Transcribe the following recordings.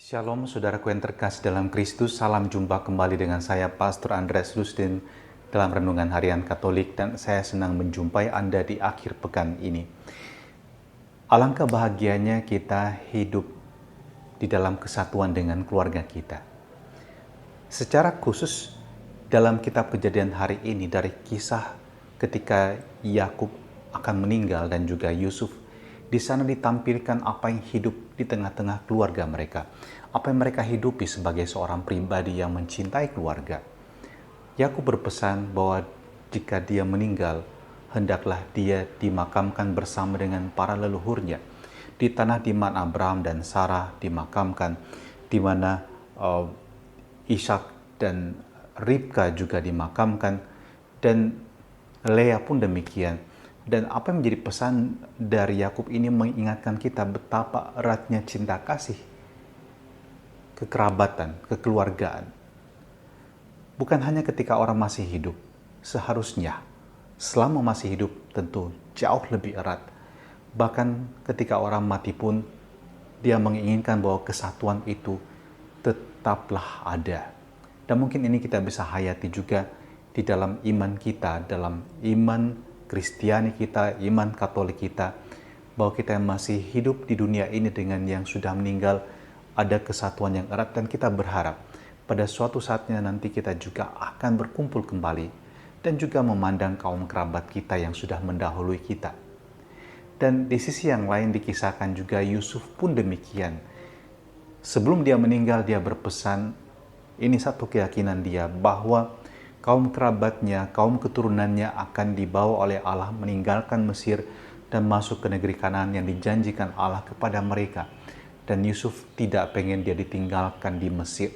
Shalom saudaraku yang terkasih dalam Kristus, salam jumpa kembali dengan saya Pastor Andreas Rustin dalam Renungan Harian Katolik, dan saya senang menjumpai Anda di akhir pekan ini. Alangkah bahagianya kita hidup di dalam kesatuan dengan keluarga kita. Secara khusus dalam kitab Kejadian hari ini, dari kisah ketika Yakub akan meninggal dan juga Yusuf, di sana ditampilkan apa yang hidup di tengah-tengah keluarga mereka, apa yang mereka hidupi sebagai seorang pribadi yang mencintai keluarga. Yakub berpesan bahwa jika dia meninggal, hendaklah dia dimakamkan bersama dengan para leluhurnya di tanah di mana Abraham dan Sarah dimakamkan, di mana Ishak dan Ribka juga dimakamkan, dan Lea pun demikian. Dan apa yang menjadi pesan dari Yakub ini mengingatkan kita betapa eratnya cinta kasih, kekerabatan, kekeluargaan. Bukan hanya ketika orang masih hidup, seharusnya selama masih hidup tentu jauh lebih erat. Bahkan ketika orang mati pun, dia menginginkan bahwa kesatuan itu tetaplah ada. Dan mungkin ini kita bisa hayati juga di dalam iman kita, dalam iman Kristiani kita, iman Katolik kita, bahwa kita yang masih hidup di dunia ini dengan yang sudah meninggal, ada kesatuan yang erat, dan kita berharap pada suatu saatnya nanti kita juga akan berkumpul kembali dan juga memandang kaum kerabat kita yang sudah mendahului kita. Dan di sisi yang lain dikisahkan juga Yusuf pun demikian. Sebelum dia meninggal, dia berpesan, ini satu keyakinan dia, bahwa kaum kerabatnya, kaum keturunannya akan dibawa oleh Allah meninggalkan Mesir dan masuk ke negeri Kanaan yang dijanjikan Allah kepada mereka. Dan Yusuf tidak pengen dia ditinggalkan di Mesir.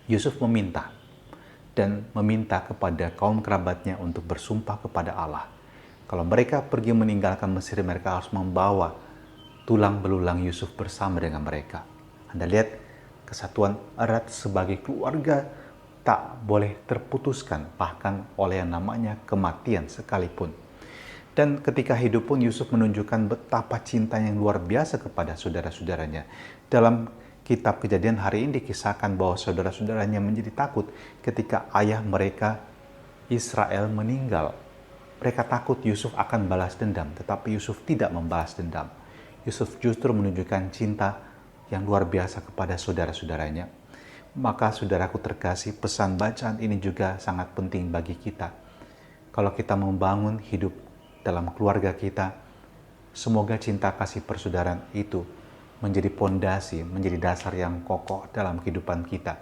Yusuf meminta kepada kaum kerabatnya untuk bersumpah kepada Allah. Kalau mereka pergi meninggalkan Mesir, mereka harus membawa tulang belulang Yusuf bersama dengan mereka. Anda lihat kesatuan erat sebagai keluarga tak boleh terputuskan, bahkan oleh yang namanya kematian sekalipun. Dan ketika hidup pun Yusuf menunjukkan betapa cinta yang luar biasa kepada saudara-saudaranya. Dalam kitab Kejadian hari ini dikisahkan bahwa saudara-saudaranya menjadi takut ketika ayah mereka Israel meninggal. Mereka takut Yusuf akan balas dendam, tetapi Yusuf tidak membalas dendam. Yusuf justru menunjukkan cinta yang luar biasa kepada saudara-saudaranya. Maka saudaraku terkasih, pesan bacaan ini juga sangat penting bagi kita. Kalau kita membangun hidup dalam keluarga kita, semoga cinta kasih persaudaraan itu menjadi pondasi, menjadi dasar yang kokoh dalam kehidupan kita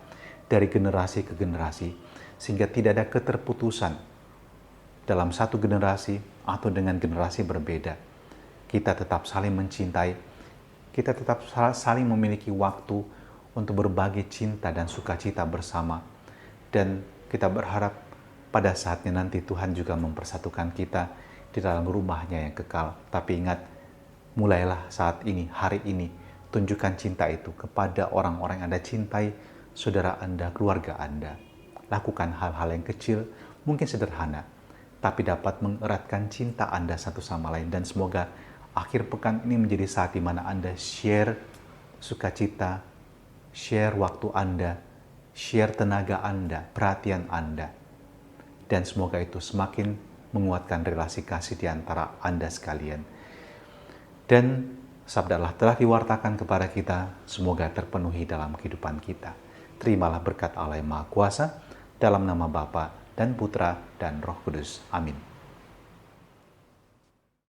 dari generasi ke generasi, sehingga tidak ada keterputusan dalam satu generasi atau dengan generasi berbeda. Kita tetap saling mencintai, kita tetap saling memiliki waktu untuk berbagi cinta dan sukacita bersama. Dan kita berharap pada saatnya nanti Tuhan juga mempersatukan kita di dalam rumahnya yang kekal. Tapi ingat, mulailah saat ini, hari ini, tunjukkan cinta itu kepada orang-orang yang Anda cintai, saudara Anda, keluarga Anda. Lakukan hal-hal yang kecil, mungkin sederhana, tapi dapat mengeratkan cinta Anda satu sama lain. Dan semoga akhir pekan ini menjadi saat di mana Anda share sukacita, share waktu Anda, share tenaga Anda, perhatian Anda. Dan semoga itu semakin menguatkan relasi kasih di antara Anda sekalian. Dan sabda Allah telah diwartakan kepada kita, semoga terpenuhi dalam kehidupan kita. Terimalah berkat Allah yang Maha Kuasa, dalam nama Bapa dan Putra dan Roh Kudus. Amin.